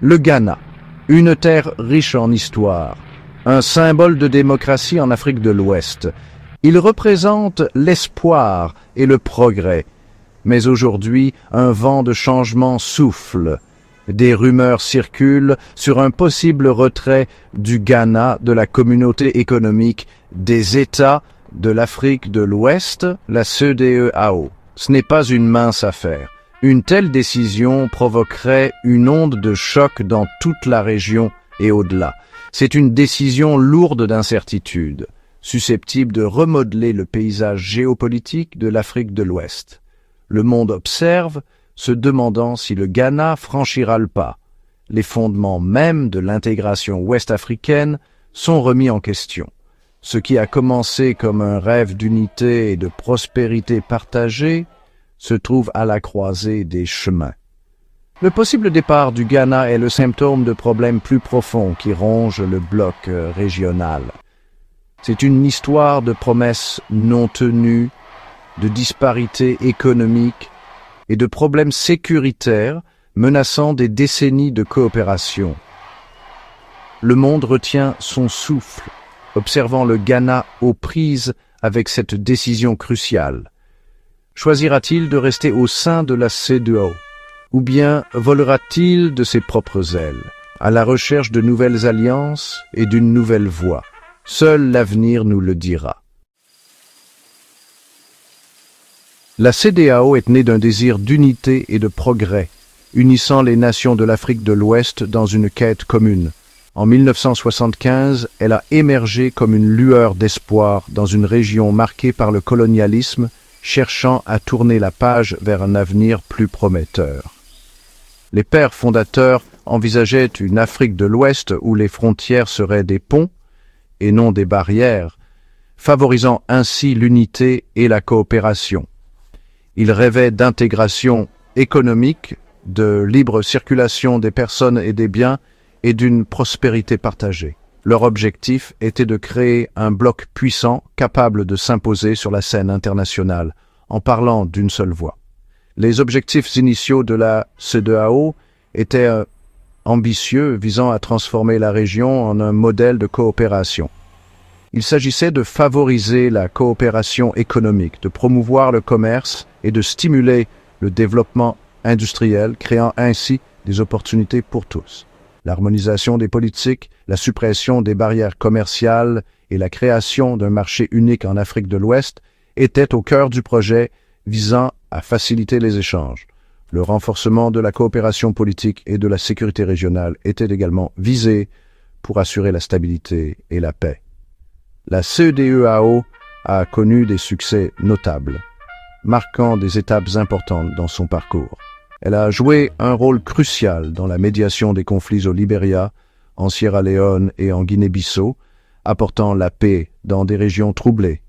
Le Ghana, une terre riche en histoire, un symbole de démocratie en Afrique de l'Ouest. Il représente l'espoir et le progrès. Mais aujourd'hui, un vent de changement souffle. Des rumeurs circulent sur un possible retrait du Ghana de la communauté économique des États de l'Afrique de l'Ouest, la CEDEAO. Ce n'est pas une mince affaire. Une telle décision provoquerait une onde de choc dans toute la région et au-delà. C'est une décision lourde d'incertitude, susceptible de remodeler le paysage géopolitique de l'Afrique de l'Ouest. Le monde observe, se demandant si le Ghana franchira le pas. Les fondements mêmes de l'intégration ouest-africaine sont remis en question. Ce qui a commencé comme un rêve d'unité et de prospérité partagée se trouve à la croisée des chemins. Le possible départ du Ghana est le symptôme de problèmes plus profonds qui rongent le bloc régional. C'est une histoire de promesses non tenues, de disparités économiques et de problèmes sécuritaires menaçant des décennies de coopération. Le monde retient son souffle, observant le Ghana aux prises avec cette décision cruciale. Choisira-t-il de rester au sein de la CEDEAO, ou bien volera-t-il de ses propres ailes, à la recherche de nouvelles alliances et d'une nouvelle voie? Seul l'avenir nous le dira. La CEDEAO est née d'un désir d'unité et de progrès, unissant les nations de l'Afrique de l'Ouest dans une quête commune. En 1975, elle a émergé comme une lueur d'espoir dans une région marquée par le colonialisme, cherchant à tourner la page vers un avenir plus prometteur. Les pères fondateurs envisageaient une Afrique de l'Ouest où les frontières seraient des ponts et non des barrières, favorisant ainsi l'unité et la coopération. Ils rêvaient d'intégration économique, de libre circulation des personnes et des biens et d'une prospérité partagée. Leur objectif était de créer un bloc puissant capable de s'imposer sur la scène internationale en parlant d'une seule voix. Les objectifs initiaux de la CEDEAO étaient ambitieux, visant à transformer la région en un modèle de coopération. Il s'agissait de favoriser la coopération économique, de promouvoir le commerce et de stimuler le développement industriel, créant ainsi des opportunités pour tous. L'harmonisation des politiques, la suppression des barrières commerciales et la création d'un marché unique en Afrique de l'Ouest étaient au cœur du projet visant à faciliter les échanges. Le renforcement de la coopération politique et de la sécurité régionale était également visé pour assurer la stabilité et la paix. La CEDEAO a connu des succès notables, marquant des étapes importantes dans son parcours. Elle a joué un rôle crucial dans la médiation des conflits au Libéria, en Sierra Leone et en Guinée-Bissau, apportant la paix dans des régions troublées.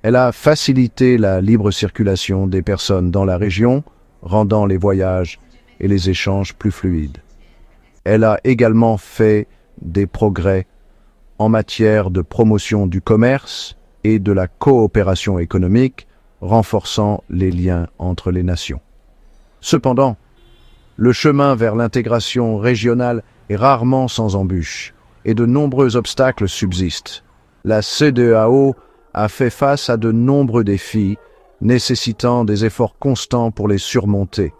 Elle a facilité la libre circulation des personnes dans la région, rendant les voyages et les échanges plus fluides. Elle a également fait des progrès en matière de promotion du commerce et de la coopération économique, renforçant les liens entre les nations. Cependant, le chemin vers l'intégration régionale est rarement sans embûches et de nombreux obstacles subsistent. La CEDEAO a fait face à de nombreux défis, nécessitant des efforts constants pour les surmonter.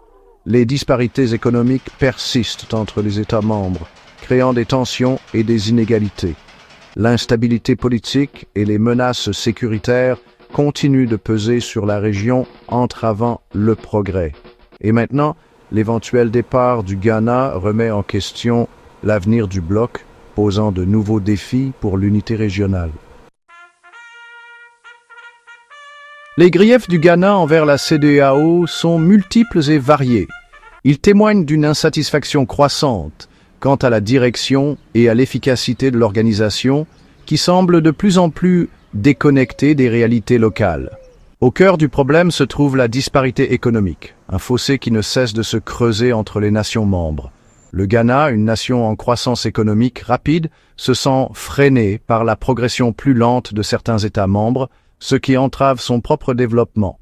Les disparités économiques persistent entre les États membres, créant des tensions et des inégalités. L'instabilité politique et les menaces sécuritaires continuent de peser sur la région, entravant le progrès. Et maintenant, l'éventuel départ du Ghana remet en question l'avenir du bloc, posant de nouveaux défis pour l'unité régionale. Les griefs du Ghana envers la CEDEAO sont multiples et variés. Ils témoignent d'une insatisfaction croissante quant à la direction et à l'efficacité de l'organisation qui semble de plus en plus déconnectée des réalités locales. Au cœur du problème se trouve la disparité économique, un fossé qui ne cesse de se creuser entre les nations membres. Le Ghana, une nation en croissance économique rapide, se sent freiné par la progression plus lente de certains États membres, ce qui entrave son propre développement.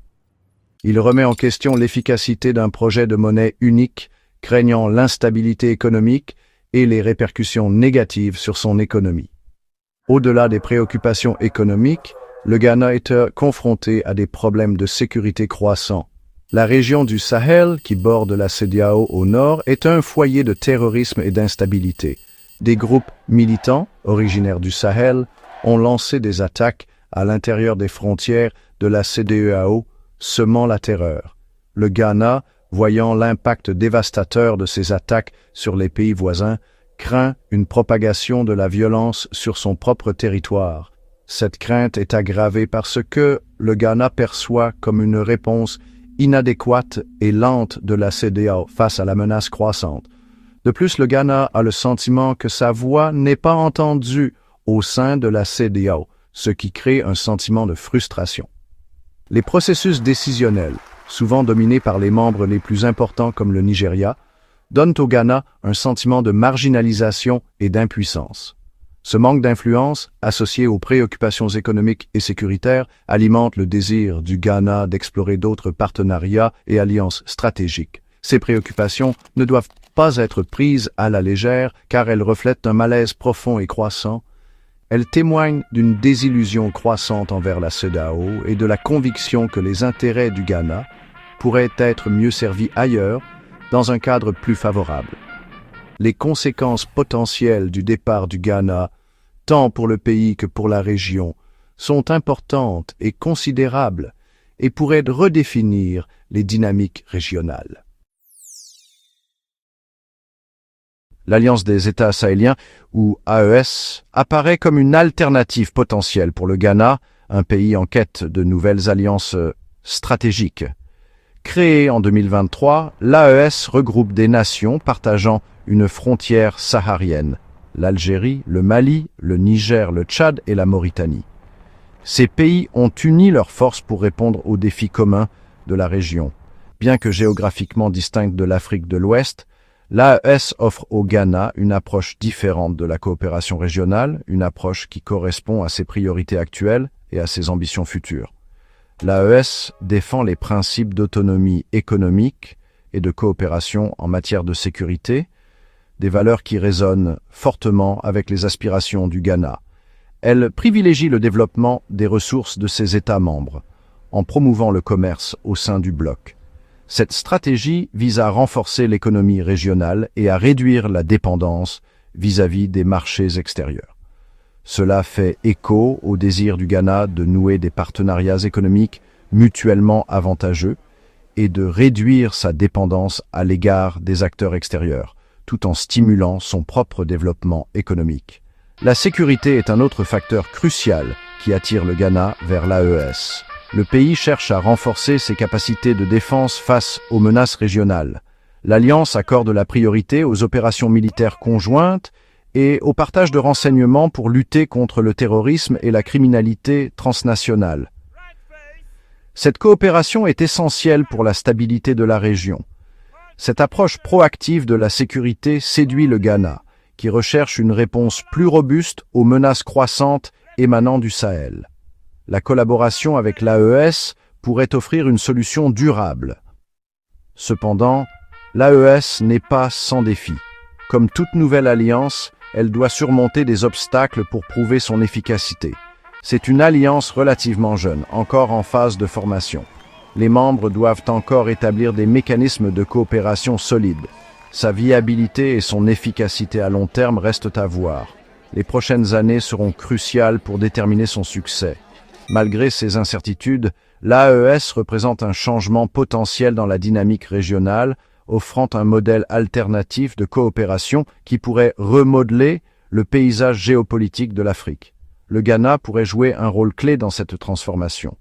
Il remet en question l'efficacité d'un projet de monnaie unique craignant l'instabilité économique et les répercussions négatives sur son économie. Au-delà des préoccupations économiques, le Ghana est confronté à des problèmes de sécurité croissants. La région du Sahel, qui borde la CEDEAO au nord, est un foyer de terrorisme et d'instabilité. Des groupes militants, originaires du Sahel, ont lancé des attaques à l'intérieur des frontières de la CEDEAO, semant la terreur. Le Ghana, voyant l'impact dévastateur de ces attaques sur les pays voisins, craint une propagation de la violence sur son propre territoire. Cette crainte est aggravée par ce que le Ghana perçoit comme une réponse inadéquate et lente de la CEDEAO face à la menace croissante. De plus, le Ghana a le sentiment que sa voix n'est pas entendue au sein de la CEDEAO, ce qui crée un sentiment de frustration. Les processus décisionnels, souvent dominés par les membres les plus importants comme le Nigeria, donnent au Ghana un sentiment de marginalisation et d'impuissance. Ce manque d'influence, associé aux préoccupations économiques et sécuritaires, alimente le désir du Ghana d'explorer d'autres partenariats et alliances stratégiques. Ces préoccupations ne doivent pas être prises à la légère car elles reflètent un malaise profond et croissant. Elles témoignent d'une désillusion croissante envers la CEDEAO et de la conviction que les intérêts du Ghana pourraient être mieux servis ailleurs, dans un cadre plus favorable. Les conséquences potentielles du départ du Ghana, tant pour le pays que pour la région, sont importantes et considérables et pourraient redéfinir les dynamiques régionales. L'Alliance des États sahéliens, ou AES, apparaît comme une alternative potentielle pour le Ghana, un pays en quête de nouvelles alliances stratégiques. Créée en 2023, l'AES regroupe des nations partageant une frontière saharienne, l'Algérie, le Mali, le Niger, le Tchad et la Mauritanie. Ces pays ont uni leurs forces pour répondre aux défis communs de la région. Bien que géographiquement distincte de l'Afrique de l'Ouest, l'AES offre au Ghana une approche différente de la coopération régionale, une approche qui correspond à ses priorités actuelles et à ses ambitions futures. L'AES défend les principes d'autonomie économique et de coopération en matière de sécurité, des valeurs qui résonnent fortement avec les aspirations du Ghana. Elle privilégie le développement des ressources de ses États membres, en promouvant le commerce au sein du bloc. Cette stratégie vise à renforcer l'économie régionale et à réduire la dépendance vis-à-vis des marchés extérieurs. Cela fait écho au désir du Ghana de nouer des partenariats économiques mutuellement avantageux et de réduire sa dépendance à l'égard des acteurs extérieurs, tout en stimulant son propre développement économique. La sécurité est un autre facteur crucial qui attire le Ghana vers l'AES. Le pays cherche à renforcer ses capacités de défense face aux menaces régionales. L'Alliance accorde la priorité aux opérations militaires conjointes et au partage de renseignements pour lutter contre le terrorisme et la criminalité transnationale. Cette coopération est essentielle pour la stabilité de la région. Cette approche proactive de la sécurité séduit le Ghana, qui recherche une réponse plus robuste aux menaces croissantes émanant du Sahel. La collaboration avec l'AES pourrait offrir une solution durable. Cependant, l'AES n'est pas sans défi. Comme toute nouvelle alliance, elle doit surmonter des obstacles pour prouver son efficacité. C'est une alliance relativement jeune, encore en phase de formation. Les membres doivent encore établir des mécanismes de coopération solides. Sa viabilité et son efficacité à long terme restent à voir. Les prochaines années seront cruciales pour déterminer son succès. Malgré ces incertitudes, l'AES représente un changement potentiel dans la dynamique régionale, offrant un modèle alternatif de coopération qui pourrait remodeler le paysage géopolitique de l'Afrique. Le Ghana pourrait jouer un rôle clé dans cette transformation.